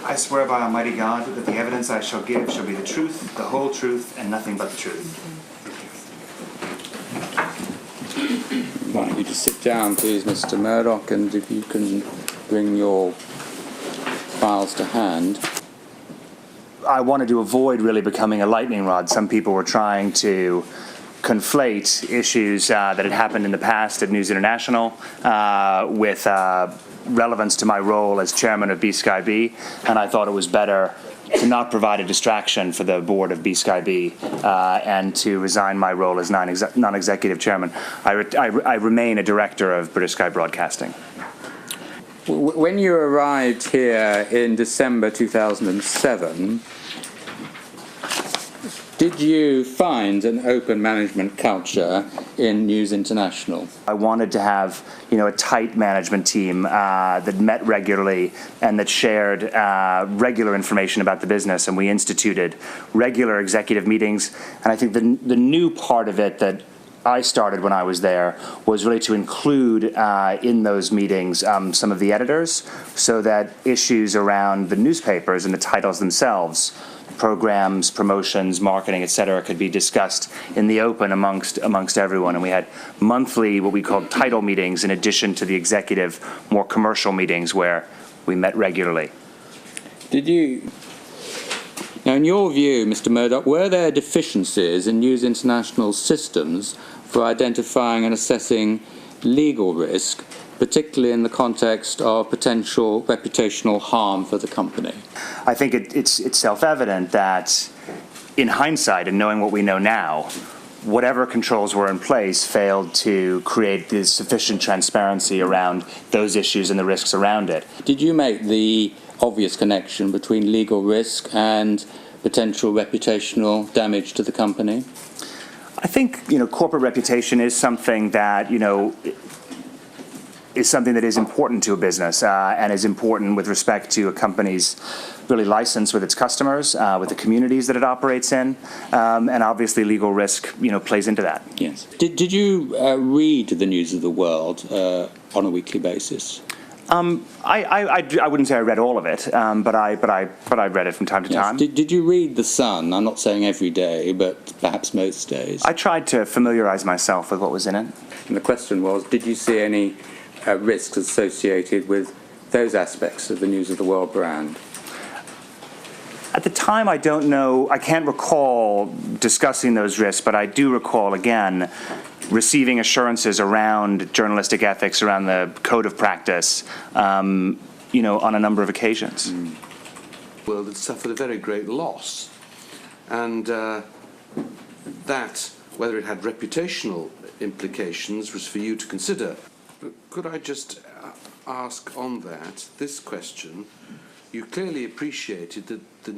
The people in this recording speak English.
I swear by Almighty God that the evidence I shall give shall be the truth, the whole truth, and nothing but the truth. Why don't you just sit down, please, Mr. Murdoch, and if you can bring your files to hand. I wanted to avoid really becoming a lightning rod. Some people were trying to conflate issues that had happened in the past at News International with relevance to my role as chairman of BSKYB, and I thought it was better to not provide a distraction for the board of BSKYB and to resign my role as non-executive chairman. I remain a director of British Sky Broadcasting. When you arrived here in December 2007, did you find an open management culture in News International? I wanted to have, a tight management team that met regularly and that shared regular information about the business, and we instituted regular executive meetings. And I think the new part of it that I started when I was there was really to include in those meetings some of the editors, so that issues around the newspapers and the titles themselves, programs, promotions, marketing, etc., could be discussed in the open amongst everyone. And we had monthly, what we called title meetings, in addition to the executive, more commercial meetings where we met regularly. Now, in your view, Mr. Murdoch, were there deficiencies in News International's systems for identifying and assessing legal risk, particularly in the context of potential reputational harm for the company? I think it's self-evident that, in hindsight and knowing what we know now, whatever controls were in place failed to create the sufficient transparency around those issues and the risks around it. Did you make the obvious connection between legal risk and potential reputational damage to the company? I think corporate reputation is something that is important to a business and is important with respect to a company's really license with its customers, with the communities that it operates in, and obviously legal risk plays into that. Yes. Did you read the News of the World on a weekly basis? I wouldn't say I read all of it, but I read it from time to time. Did you read The Sun? I'm not saying every day, but perhaps most days. I tried to familiarize myself with what was in it. And the question was, did you see any risks associated with those aspects of the News of the World brand? At the time, I don't know, I can't recall discussing those risks, but I do recall, again, receiving assurances around journalistic ethics, around the code of practice, on a number of occasions. Well, it suffered a very great loss, and that, whether it had reputational implications, was for you to consider. But could I just ask on that, this question? You clearly appreciated that the